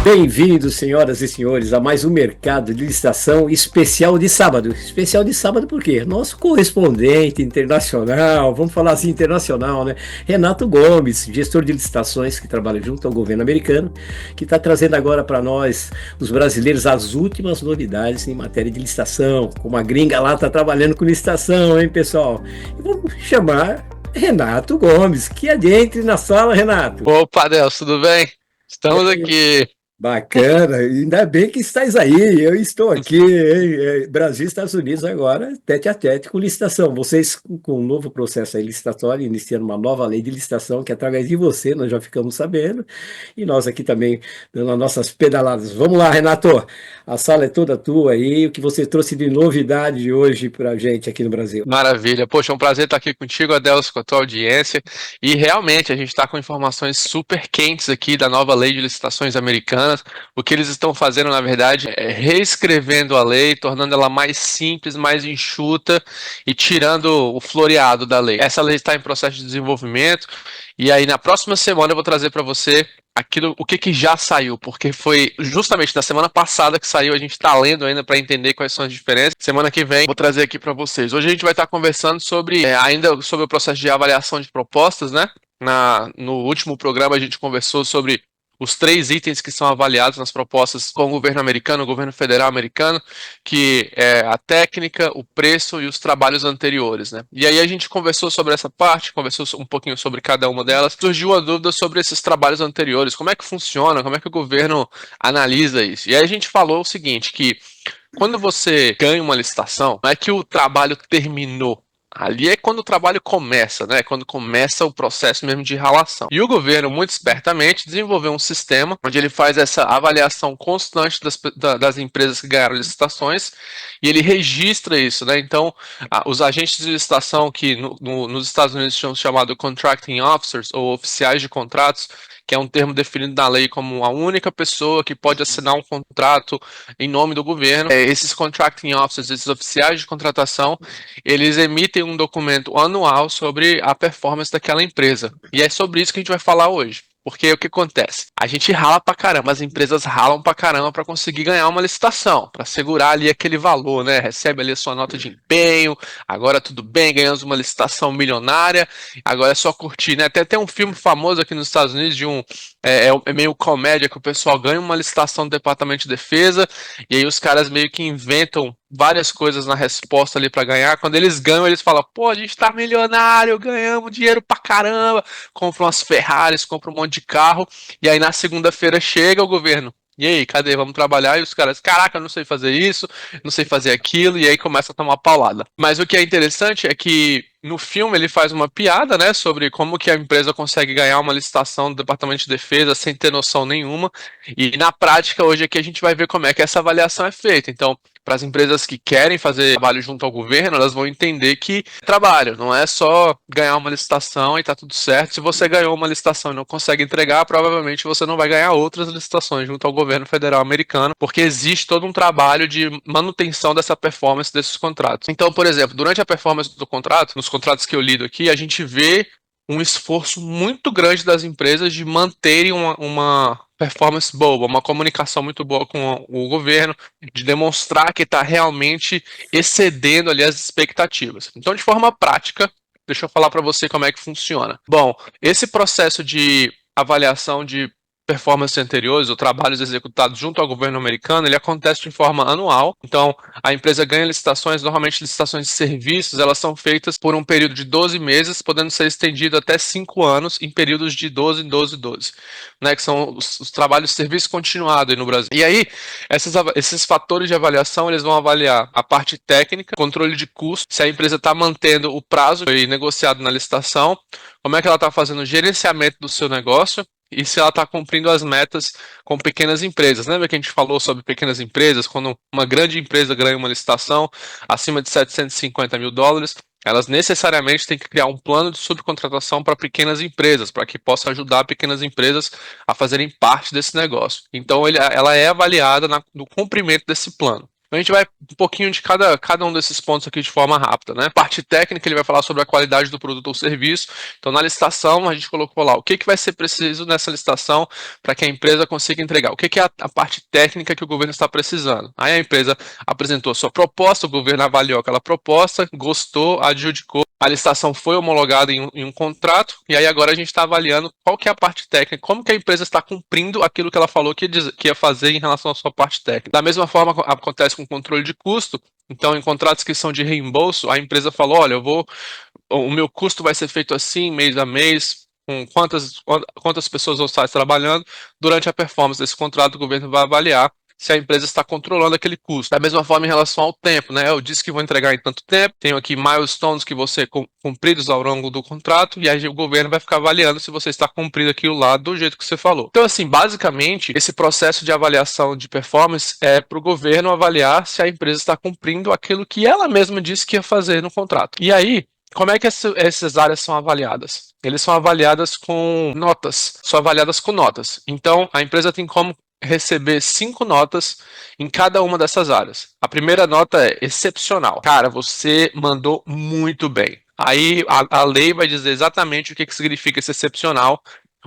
Bem-vindos, senhoras e senhores, a mais um Mercado de Licitação especial de sábado. Especial de sábado por quê? Nosso correspondente internacional, vamos falar assim internacional, né? Renato Gomes, gestor de licitações que trabalha junto ao governo americano, que está trazendo agora para nós, os brasileiros, as últimas novidades em matéria de licitação. Como a gringa lá está trabalhando com licitação, hein, pessoal? E vamos chamar Renato Gomes, que adentre na sala, Renato. Opa, Delcio, tudo bem? Estamos aqui. Bacana, ainda bem que estás aí, eu estou aqui, hein? Brasil e Estados Unidos agora, tete a tete com licitação. Vocês com um novo processo aí licitatório, iniciando uma nova lei de licitação, que através de você nós já ficamos sabendo, e nós aqui também dando as nossas pedaladas. Vamos lá, Renato, a sala é toda tua aí, o que você trouxe de novidade hoje para a gente aqui no Brasil? Maravilha. Poxa, é um prazer estar aqui contigo, Adelso, com a tua audiência. E realmente, a gente está com informações super quentes aqui da nova lei de licitações americanas. O que eles estão fazendo, na verdade, é reescrevendo a lei, tornando ela mais simples, mais enxuta e tirando o floreado da lei. Essa lei está em processo de desenvolvimento. E aí, na próxima semana, eu vou trazer para você o que já saiu, porque foi justamente na semana passada que saiu, a gente está lendo ainda para entender quais são as diferenças. Semana que vem, vou trazer aqui para vocês. Hoje a gente vai estar conversando ainda sobre o processo de avaliação de propostas, né? No último programa a gente conversou sobre os 3 itens que são avaliados nas propostas com o governo americano, o governo federal americano, que é a técnica, o preço e os trabalhos anteriores, né? E aí a gente conversou sobre essa parte, conversou um pouquinho sobre cada uma delas. Surgiu a dúvida sobre esses trabalhos anteriores, como é que funciona, como é que o governo analisa isso. E aí a gente falou o seguinte, que quando você ganha uma licitação, não é que o trabalho terminou. Ali é quando o trabalho começa, né? Quando começa o processo mesmo de ralação. E o governo, muito espertamente, desenvolveu um sistema onde ele faz essa avaliação constante das empresas que ganharam licitações e ele registra isso, né? Então, os agentes de licitação que nos Estados Unidos são chamados Contracting Officers ou oficiais de contratos, que é um termo definido na lei como a única pessoa que pode assinar um contrato em nome do governo. Esses contracting officers, esses oficiais de contratação, eles emitem um documento anual sobre a performance daquela empresa. E é sobre isso que a gente vai falar hoje. Porque o que acontece? A gente rala pra caramba, as empresas ralam pra caramba pra conseguir ganhar uma licitação, pra segurar ali aquele valor, né? Recebe ali a sua nota de empenho, agora tudo bem, ganhamos uma licitação milionária, agora é só curtir, né? Até tem um filme famoso aqui nos Estados Unidos de é meio comédia, que o pessoal ganha uma licitação do Departamento de Defesa, e aí os caras meio que inventam várias coisas na resposta ali pra ganhar. Quando eles ganham, eles falam, pô, a gente tá milionário, ganhamos dinheiro pra caramba, compram umas Ferraris, compram um monte de carro, e aí na segunda-feira chega o governo. E aí, cadê? Vamos trabalhar? E os caras, caraca, eu não sei fazer isso, não sei fazer aquilo, e aí começa a tomar paulada. Mas o que é interessante é que no filme ele faz uma piada, né, sobre como que a empresa consegue ganhar uma licitação do Departamento de Defesa sem ter noção nenhuma, e na prática hoje aqui a gente vai ver como é que essa avaliação é feita. Então, para as empresas que querem fazer trabalho junto ao governo, elas vão entender que trabalho, não é só ganhar uma licitação e tá tudo certo. Se você ganhou uma licitação e não consegue entregar, provavelmente você não vai ganhar outras licitações junto ao governo federal americano, porque existe todo um trabalho de manutenção dessa performance desses contratos. Então, por exemplo, durante a performance do contrato, nos contratos que eu lido aqui, a gente vê um esforço muito grande das empresas de manterem uma performance boa, uma comunicação muito boa com o governo, de demonstrar que está realmente excedendo ali as expectativas. Então, de forma prática, deixa eu falar para você como é que funciona. Bom, esse processo de avaliação de performance anteriores ou trabalhos executados junto ao governo americano, ele acontece de forma anual. Então, a empresa ganha licitações, normalmente licitações de serviços, elas são feitas por um período de 12 meses, podendo ser estendido até 5 anos em períodos de 12 em 12, 12, né, que são os trabalhos de serviço continuado aí no Brasil. E aí, esses fatores de avaliação, eles vão avaliar a parte técnica, controle de custo, se a empresa está mantendo o prazo negociado na licitação, como é que ela está fazendo o gerenciamento do seu negócio, e se ela está cumprindo as metas com pequenas empresas. Lembra que a gente falou sobre pequenas empresas? Quando uma grande empresa ganha uma licitação acima de US$ 750 mil, elas necessariamente têm que criar um plano de subcontratação para pequenas empresas, para que possa ajudar pequenas empresas a fazerem parte desse negócio. Então, ela é avaliada no cumprimento desse plano. A gente vai um pouquinho de cada um desses pontos aqui de forma rápida, né? Parte técnica, ele vai falar sobre a qualidade do produto ou serviço. Então, na licitação, a gente colocou lá o que vai ser preciso nessa licitação para que a empresa consiga entregar. O que é a parte técnica que o governo está precisando? Aí a empresa apresentou a sua proposta, o governo avaliou aquela proposta, gostou, adjudicou. A licitação foi homologada em um contrato, e aí agora a gente está avaliando qual que é a parte técnica, como que a empresa está cumprindo aquilo que ela falou que ia fazer em relação à sua parte técnica. Da mesma forma acontece com controle de custo. Então, em contratos que são de reembolso, a empresa falou: olha, o meu custo vai ser feito assim, mês a mês, com quantas pessoas vão estar trabalhando. Durante a performance desse contrato, o governo vai avaliar se a empresa está controlando aquele custo. Da mesma forma, em relação ao tempo, né? Eu disse que vou entregar em tanto tempo, tenho aqui milestones que vão ser cumpridos ao longo do contrato, e aí o governo vai ficar avaliando se você está cumprindo aquilo lá do jeito que você falou. Então, assim, basicamente, esse processo de avaliação de performance é para o governo avaliar se a empresa está cumprindo aquilo que ela mesma disse que ia fazer no contrato. E aí, como é que essas áreas são avaliadas? Eles são avaliadas com notas, são avaliadas com notas. Então, a empresa tem como receber 5 notas em cada uma dessas áreas. A primeira nota é excepcional. Cara, você mandou muito bem. Aí a lei vai dizer exatamente o que significa esse excepcional,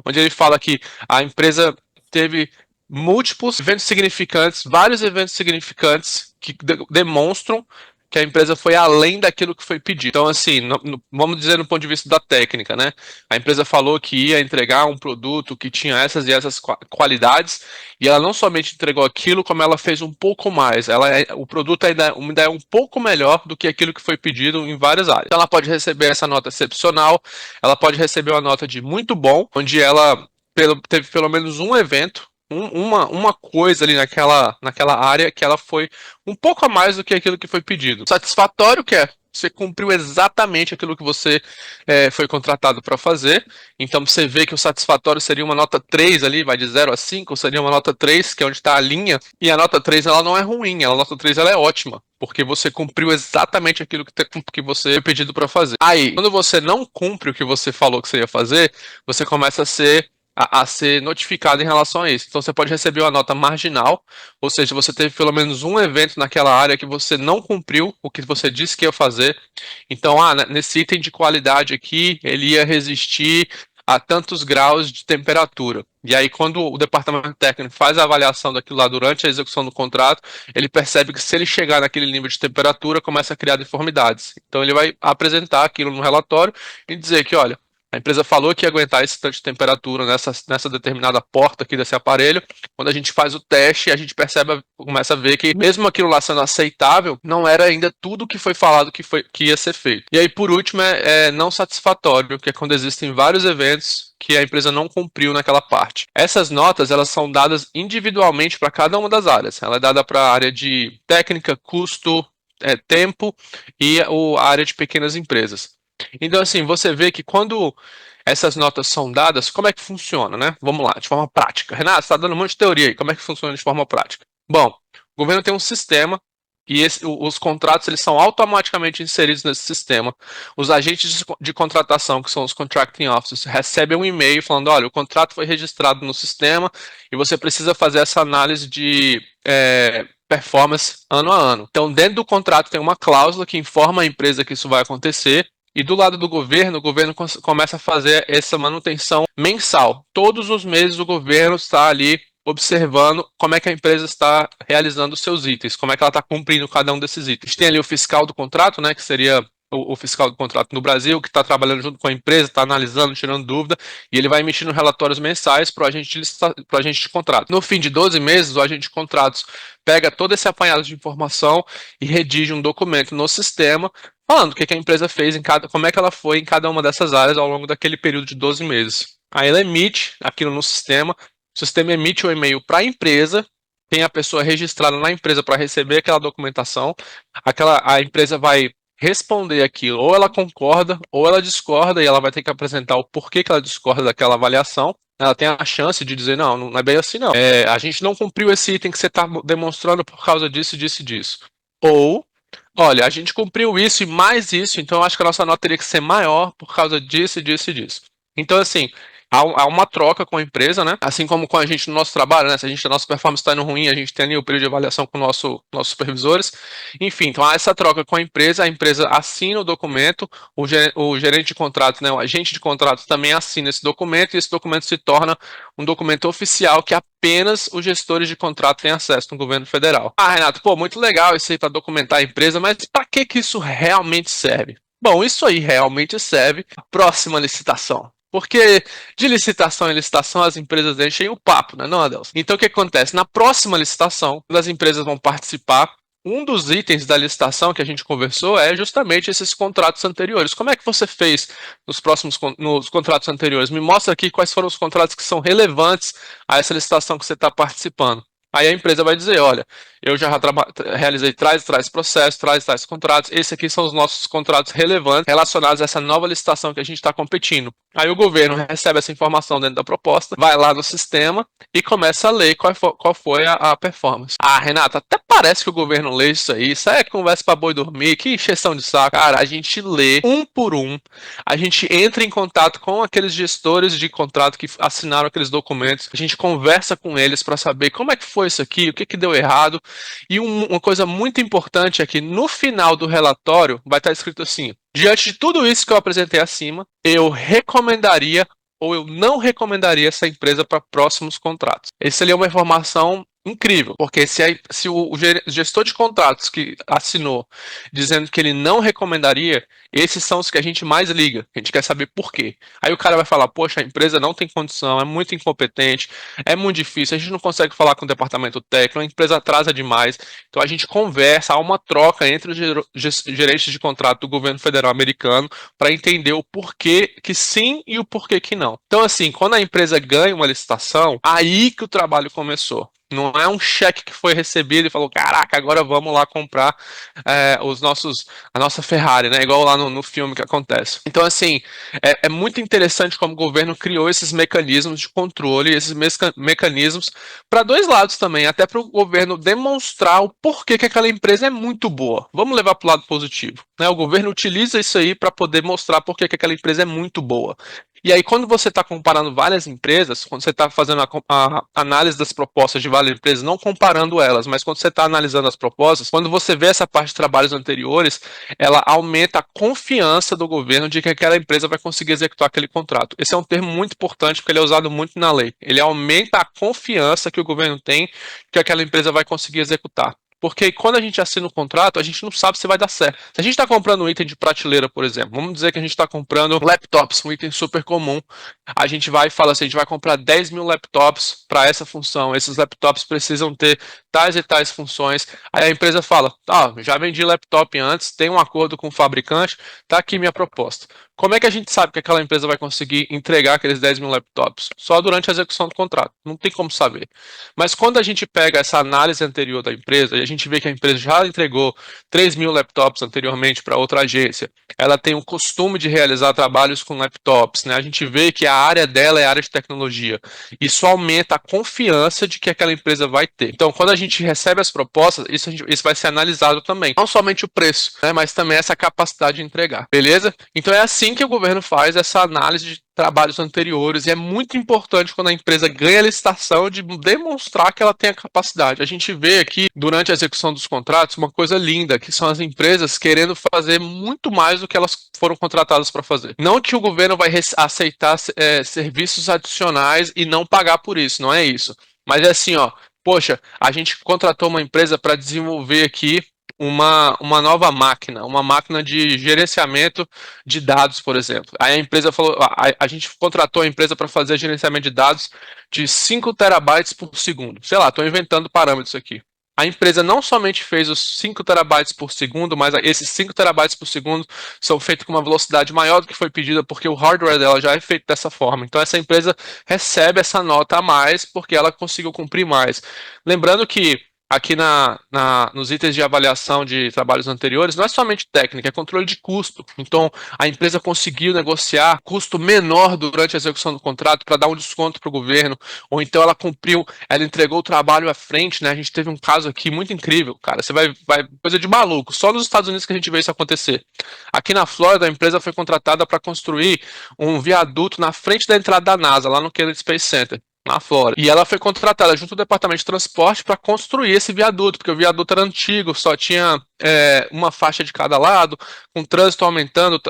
onde ele fala que a empresa teve múltiplos eventos significantes, vários eventos significantes que demonstram que a empresa foi além daquilo que foi pedido. Então, assim, vamos dizer no ponto de vista da técnica, né? A empresa falou que ia entregar um produto que tinha essas e essas qualidades, e ela não somente entregou aquilo, como ela fez um pouco mais. O produto ainda é um pouco melhor do que aquilo que foi pedido em várias áreas. Então, ela pode receber essa nota excepcional, ela pode receber uma nota de muito bom, onde ela teve pelo menos um evento, uma coisa ali naquela área que ela foi um pouco a mais do que aquilo que foi pedido. Satisfatório, que é você cumpriu exatamente aquilo que você foi contratado para fazer. Então você vê que o satisfatório seria uma nota 3 ali, vai de 0 a 5, seria uma nota 3, que é onde está a linha. E a nota 3 ela não é ruim, a nota 3 ela é ótima, porque você cumpriu exatamente aquilo que você foi pedido para fazer. Aí, quando você não cumpre o que você falou que você ia fazer, você começa a ser notificado em relação a isso. Então você pode receber uma nota marginal, ou seja, você teve pelo menos um evento naquela área que você não cumpriu o que você disse que ia fazer. Então, nesse item de qualidade aqui, ele ia resistir a tantos graus de temperatura. E aí, quando o departamento técnico faz a avaliação daquilo lá durante a execução do contrato, ele percebe que se ele chegar naquele nível de temperatura, começa a criar deformidades. Então, ele vai apresentar aquilo no relatório e dizer que, olha, a empresa falou que ia aguentar esse tanto de temperatura nessa determinada porta aqui desse aparelho. Quando a gente faz o teste, a gente começa a ver que mesmo aquilo lá sendo aceitável, não era ainda tudo que foi falado que ia ser feito. E aí, por último, é não satisfatório, que é quando existem vários eventos que a empresa não cumpriu naquela parte. Essas notas, elas são dadas individualmente para cada uma das áreas. Ela é dada para a área de técnica, custo, tempo e a área de pequenas empresas. Então, assim, você vê que quando essas notas são dadas, como é que funciona, né? Vamos lá, de forma prática. Renato, você está dando um monte de teoria aí, como é que funciona de forma prática? Bom, o governo tem um sistema e os contratos eles são automaticamente inseridos nesse sistema. Os agentes de contratação, que são os contracting officers, recebem um e-mail falando: olha, o contrato foi registrado no sistema e você precisa fazer essa análise de performance ano a ano. Então, dentro do contrato tem uma cláusula que informa a empresa que isso vai acontecer. E do lado do governo, o governo começa a fazer essa manutenção mensal. Todos os meses o governo está ali observando como é que a empresa está realizando os seus itens, como é que ela está cumprindo cada um desses itens. Tem ali o fiscal do contrato, né, que seria o fiscal do contrato no Brasil, que está trabalhando junto com a empresa, está analisando, tirando dúvida, e ele vai emitindo relatórios mensais para o agente de contrato. No fim de 12 meses, o agente de contratos pega todo esse apanhado de informação e redige um documento no sistema falando o que a empresa fez como é que ela foi em cada uma dessas áreas ao longo daquele período de 12 meses. Aí ela emite aquilo no sistema, o sistema emite o e-mail para a empresa, tem a pessoa registrada na empresa para receber aquela documentação, a empresa vai responder aquilo, ou ela concorda, ou ela discorda, e ela vai ter que apresentar o porquê que ela discorda daquela avaliação. Ela tem a chance de dizer: não é bem assim não. A gente não cumpriu esse item que você está demonstrando por causa disso, disso e disso. Ou, olha, a gente cumpriu isso e mais isso, então eu acho que a nossa nota teria que ser maior por causa disso, disso e disso. Então, assim, há uma troca com a empresa, né? Assim como com a gente no nosso trabalho, né? Se a nossa performance está indo ruim, a gente tem ali o período de avaliação com nossos supervisores. Enfim, então há essa troca com a empresa assina o documento, o gerente de contrato, né? O agente de contrato também assina esse documento, e esse documento se torna um documento oficial que apenas os gestores de contrato têm acesso no governo federal. Ah, Renato, pô, muito legal isso aí para documentar a empresa, mas para que isso realmente serve? Bom, isso aí realmente serve para a próxima licitação. Porque de licitação em licitação as empresas enchem o papo, né, não, Adelson? Então o que acontece? Na próxima licitação, quando as empresas vão participar, um dos itens da licitação que a gente conversou é justamente esses contratos anteriores. Como é que você fez nos contratos anteriores? Me mostra aqui quais foram os contratos que são relevantes a essa licitação que você está participando. Aí a empresa vai dizer, olha, eu já realizei tais processos, tais contratos, esses aqui são os nossos contratos relevantes relacionados a essa nova licitação que a gente está competindo. Aí o governo recebe essa informação dentro da proposta, vai lá no sistema e começa a ler qual foi a performance. Ah, Renata, até parece que o governo lê isso é conversa para boi dormir, que encheção de saco. Cara, a gente lê um por um, a gente entra em contato com aqueles gestores de contrato que assinaram aqueles documentos, a gente conversa com eles para saber como é que foi isso aqui, o que deu errado. E uma coisa muito importante é que no final do relatório vai estar escrito assim: diante de tudo isso que eu apresentei acima, eu recomendaria ou eu não recomendaria essa empresa para próximos contratos. Essa ali é uma informação incrível, porque se o gestor de contratos que assinou dizendo que ele não recomendaria, esses são os que a gente mais liga. A gente quer saber por quê. Aí o cara vai falar, poxa, a empresa não tem condição, é muito incompetente, é muito difícil, a gente não consegue falar com o departamento técnico, a empresa atrasa demais. Então a gente conversa, há uma troca entre os gerentes de contrato do governo federal americano para entender o porquê que sim e o porquê que não. Então assim, quando a empresa ganha uma licitação, aí que o trabalho começou. Não é um cheque que foi recebido e falou, caraca, agora vamos lá comprar a nossa Ferrari, né? Igual lá no filme que acontece. Então, assim, é muito interessante como o governo criou esses mecanismos de controle, esses mecanismos para dois lados também, até para o governo demonstrar o porquê que aquela empresa é muito boa. Vamos levar para o lado positivo, né? O governo utiliza isso aí para poder mostrar porquê que aquela empresa é muito boa. E aí, quando você está comparando várias empresas, quando você está fazendo a análise das propostas de várias empresas, não comparando elas, mas quando você está analisando as propostas, quando você vê essa parte de trabalhos anteriores, ela aumenta a confiança do governo de que aquela empresa vai conseguir executar aquele contrato. Esse é um termo muito importante porque ele é usado muito na lei. Ele aumenta a confiança que o governo tem que aquela empresa vai conseguir executar. Porque quando a gente assina um contrato, a gente não sabe se vai dar certo. Se a gente está comprando um item de prateleira, por exemplo, vamos dizer que a gente está comprando laptops, um item super comum. A gente vai e fala assim, a gente vai comprar 10 mil laptops para essa função. Esses laptops precisam ter tais e tais funções. Aí a empresa fala, já vendi laptop antes, tem um acordo com o fabricante, tá aqui minha proposta. Como é que a gente sabe que aquela empresa vai conseguir entregar aqueles 10 mil laptops? Só durante a execução do contrato. Não tem como saber. Mas quando a gente pega essa análise anterior da empresa e a gente vê que a empresa já entregou 3 mil laptops anteriormente para outra agência, ela tem o costume de realizar trabalhos com laptops, né? A gente vê que a área dela é a área de tecnologia. Isso aumenta a confiança de que aquela empresa vai ter. Então, quando a gente recebe as propostas, isso vai ser analisado também. Não somente o preço, né? Mas também essa capacidade de entregar. Beleza? Então é assim que o governo faz essa análise de trabalhos anteriores, e é muito importante quando a empresa ganha a licitação de demonstrar que ela tem a capacidade. A gente vê aqui, durante a execução dos contratos, uma coisa linda, que são as empresas querendo fazer muito mais do que elas foram contratadas para fazer. Não que o governo vai aceitar serviços adicionais e não pagar por isso, não é isso. Mas é assim, poxa, a gente contratou uma empresa para desenvolver aqui uma nova máquina, uma máquina de gerenciamento de dados, por exemplo. Aí a empresa falou, a gente contratou a empresa para fazer gerenciamento de dados de 5 terabytes por segundo. Sei lá, estou inventando parâmetros aqui. A empresa não somente fez os 5 terabytes por segundo, mas esses 5 terabytes por segundo são feitos com uma velocidade maior do que foi pedida, porque o hardware dela já é feito dessa forma. Então essa empresa recebe essa nota a mais porque ela conseguiu cumprir mais. Lembrando que aqui nos itens de avaliação de trabalhos anteriores, não é somente técnica, é controle de custo. Então, a empresa conseguiu negociar custo menor durante a execução do contrato para dar um desconto para o governo, ou então ela entregou o trabalho à frente, né? A gente teve um caso aqui muito incrível, cara. Você vai coisa de maluco. Só nos Estados Unidos que a gente vê isso acontecer. Aqui na Flórida, a empresa foi contratada para construir um viaduto na frente da entrada da NASA, lá no Kennedy Space Center, na Flórida. E ela foi contratada junto ao departamento de transporte para construir esse viaduto, porque o viaduto era antigo, só tinha uma faixa de cada lado, com o trânsito aumentando,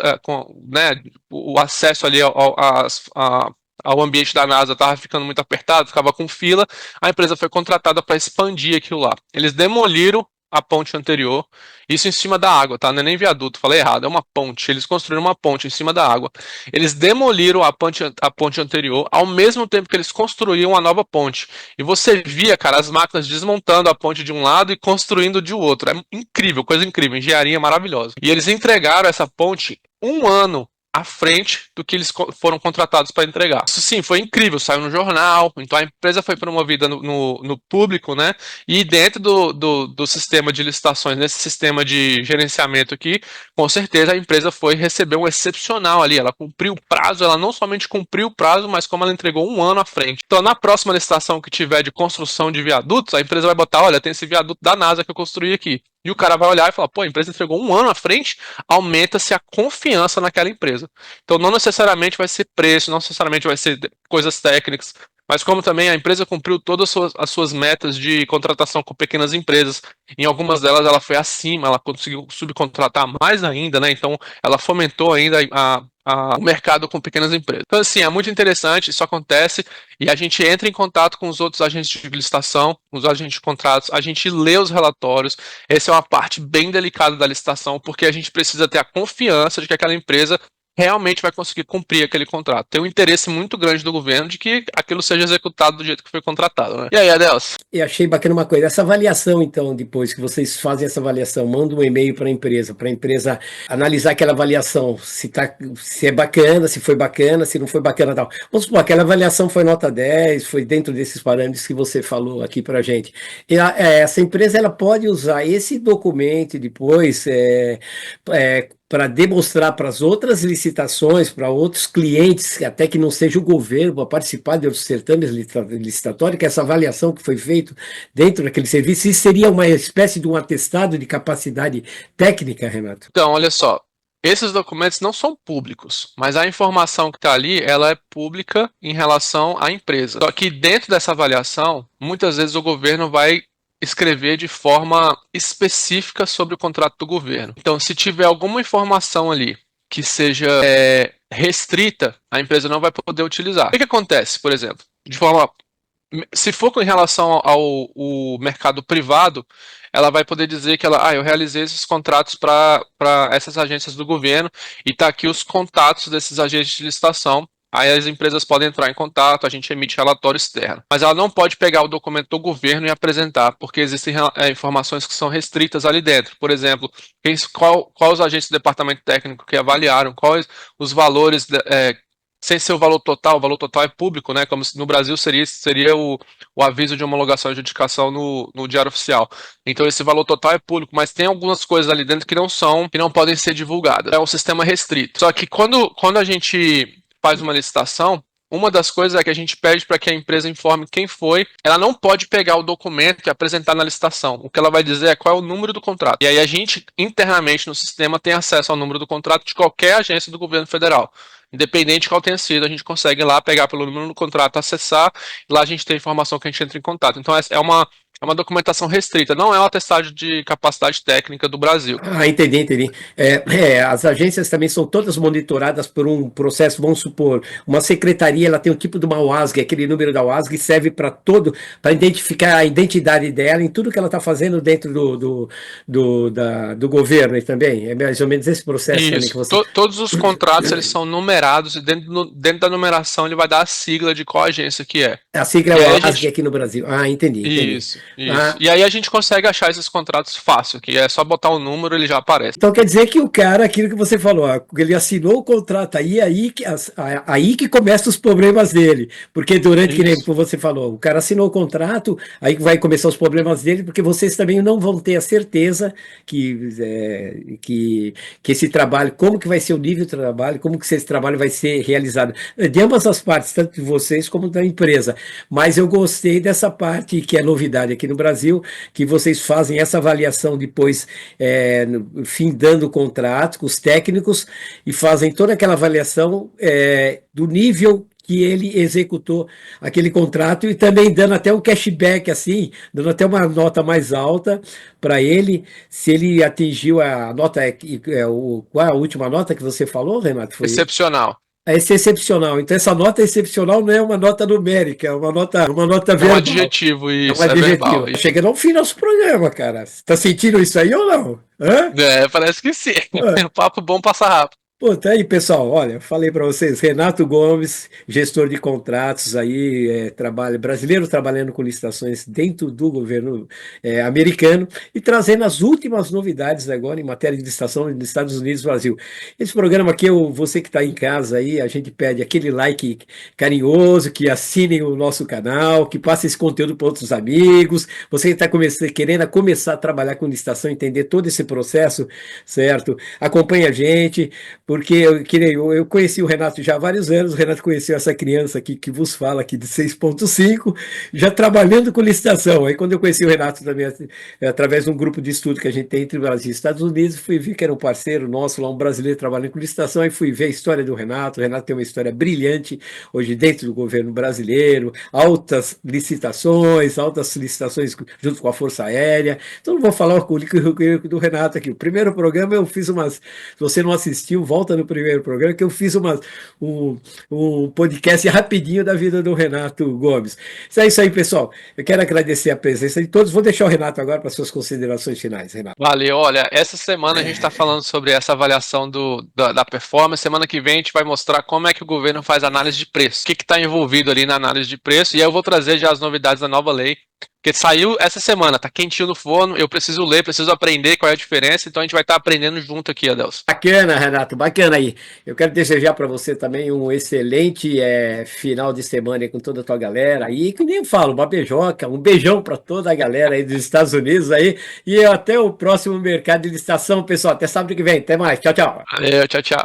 né, o acesso ali ao ambiente da NASA estava ficando muito apertado, ficava com fila. A empresa foi contratada para expandir aquilo lá. Eles demoliram a ponte anterior, isso em cima da água, tá? Não é nem viaduto, falei errado, é uma ponte. Eles construíram uma ponte em cima da água. Eles demoliram a ponte anterior, ao mesmo tempo que eles construíam a nova ponte. E você via, cara, as máquinas desmontando a ponte de um lado e construindo de outro. É incrível, coisa incrível, engenharia maravilhosa. E eles entregaram essa ponte um ano à frente do que eles foram contratados para entregar. Isso sim, foi incrível, saiu no jornal, então a empresa foi promovida no público, né? E dentro do sistema de licitações, nesse sistema de gerenciamento aqui, com certeza a empresa foi receber um excepcional ali, ela cumpriu o prazo, ela não somente cumpriu o prazo, mas como ela entregou um ano à frente. Então na próxima licitação que tiver de construção de viadutos, a empresa vai botar, olha, tem esse viaduto da NASA que eu construí aqui. E o cara vai olhar e falar, pô, a empresa entregou um ano à frente, aumenta-se a confiança naquela empresa. Então não necessariamente vai ser preço, não necessariamente vai ser coisas técnicas, mas como também a empresa cumpriu todas as suas metas de contratação com pequenas empresas, em algumas delas ela foi acima, ela conseguiu subcontratar mais ainda, né? Então ela fomentou ainda o mercado com pequenas empresas. Então, assim, é muito interessante, isso acontece, e a gente entra em contato com os outros agentes de licitação, os agentes de contratos, a gente lê os relatórios. Essa é uma parte bem delicada da licitação, porque a gente precisa ter a confiança de que aquela empresa realmente vai conseguir cumprir aquele contrato. Tem um interesse muito grande do governo de que aquilo seja executado do jeito que foi contratado, né? E aí, Adelson? E achei bacana uma coisa, essa avaliação, então, depois que vocês fazem essa avaliação, manda um e-mail para a empresa analisar aquela avaliação, se é bacana, se foi bacana, se não foi bacana, tal. Vamos supor, aquela avaliação foi nota 10, foi dentro desses parâmetros que você falou aqui para a gente. E essa empresa, ela pode usar esse documento depois, para demonstrar para as outras licitações, para outros clientes, até que não seja o governo, para participar de outros certames licitatórios, que essa avaliação que foi feita dentro daquele serviço, isso seria uma espécie de um atestado de capacidade técnica, Renato? Então, olha só. Esses documentos não são públicos, mas a informação que está ali, ela é pública em relação à empresa. Só que dentro dessa avaliação, muitas vezes o governo vai escrever de forma específica sobre o contrato do governo. Então, se tiver alguma informação ali que seja restrita, a empresa não vai poder utilizar. O que acontece, por exemplo? Se for em relação ao mercado privado, ela vai poder dizer que eu realizei esses contratos para essas agências do governo e está aqui os contatos desses agentes de licitação. Aí as empresas podem entrar em contato, a gente emite relatório externo. Mas ela não pode pegar o documento do governo e apresentar, porque existem informações que são restritas ali dentro. Por exemplo, quais os agentes do departamento técnico que avaliaram, quais os valores, sem ser o valor total é público, né? Como se no Brasil seria o aviso de homologação e adjudicação no Diário Oficial. Então esse valor total é público, mas tem algumas coisas ali dentro que não podem ser divulgadas. É um sistema restrito. Só que quando a gente faz uma licitação, uma das coisas é que a gente pede para que a empresa informe quem foi. Ela não pode pegar o documento e apresentar na licitação. O que ela vai dizer é qual é o número do contrato. E aí a gente, internamente no sistema, tem acesso ao número do contrato de qualquer agência do governo federal. Independente de qual tenha sido, a gente consegue ir lá pegar pelo número do contrato, acessar, e lá a gente tem a informação que a gente entra em contato. Então é uma documentação restrita, não é um atestado de capacidade técnica do Brasil. Ah, entendi. As agências também são todas monitoradas por um processo, vamos supor, uma secretaria, ela tem o tipo de uma UASG, aquele número da UASG serve para identificar a identidade dela em tudo que ela está fazendo dentro do governo e também. É mais ou menos esse processo também que você... Todos os contratos eles são numerados e dentro da numeração ele vai dar a sigla de qual agência que é. A sigla é o UASG aqui no Brasil. Ah, entendi. Isso. Isso. E aí a gente consegue achar esses contratos fácil, que é só botar um número, ele já aparece. Então quer dizer que o cara, aquilo que você falou, ele assinou o contrato aí que começam os problemas dele. Porque durante, que nem Isso. você falou, o cara assinou o contrato, aí vai começar os problemas dele, porque vocês também não vão ter a certeza que esse trabalho, como que vai ser o nível do trabalho, como que esse trabalho vai ser realizado. De ambas as partes, tanto de vocês como da empresa. Mas eu gostei dessa parte que é novidade aqui no Brasil, que vocês fazem essa avaliação depois, findando o contrato com os técnicos e fazem toda aquela avaliação do nível que ele executou aquele contrato e também dando até um cashback, assim, dando até uma nota mais alta para ele, se ele atingiu a nota, qual é a última nota que você falou, Renato? Foi Excepcional. esse excepcional. Então, essa nota excepcional não é uma nota numérica, é uma nota É um verbal. adjetivo, É um isso, é verbal. adjetivo. Tá chegando ao fim do nosso programa, cara. Você tá sentindo isso aí ou não? Hã? É, parece que sim. Hã? Papo bom passa rápido. Pô, tá aí, pessoal. Olha, falei para vocês, Renato Gomes, gestor de contratos aí, brasileiro trabalhando com licitações dentro do governo americano e trazendo as últimas novidades agora em matéria de licitação nos Estados Unidos e Brasil. Esse programa aqui, você que está em casa aí, a gente pede aquele like carinhoso, que assinem o nosso canal, que passe esse conteúdo para outros amigos. Você que está querendo começar a trabalhar com licitação, entender todo esse processo, certo? Acompanhe a gente. Porque eu conheci o Renato já há vários anos, o Renato conheceu essa criança aqui que vos fala aqui de 6.5, já trabalhando com licitação. Aí quando eu conheci o Renato também, através de um grupo de estudo que a gente tem entre Brasil e Estados Unidos, fui ver que era um parceiro nosso lá, um brasileiro trabalhando com licitação, aí fui ver a história do Renato. O Renato tem uma história brilhante hoje dentro do governo brasileiro, altas licitações junto com a Força Aérea. Então não vou falar o currículo do Renato aqui. O primeiro programa eu fiz umas, se você não assistiu, volta no primeiro programa, que eu fiz um podcast rapidinho da vida do Renato Gomes. É isso aí, pessoal. Eu quero agradecer a presença de todos. Vou deixar o Renato agora para suas considerações finais, Renato. Valeu, olha, essa semana a gente está falando sobre essa avaliação da performance. Semana que vem a gente vai mostrar como é que o governo faz análise de preço, o que está envolvido ali na análise de preço, e aí eu vou trazer já as novidades da nova lei, porque saiu essa semana, tá quentinho no forno, eu preciso ler, preciso aprender qual é a diferença, então a gente vai estar aprendendo junto aqui, Adelson. Bacana, Renato, bacana aí. Eu quero desejar para você também um excelente final de semana aí com toda a tua galera aí, que nem eu falo, uma beijoca, um beijão para toda a galera aí dos Estados Unidos aí, e até o próximo mercado de licitação, pessoal. Até sábado que vem. Até mais. Tchau, tchau. Valeu, tchau, tchau.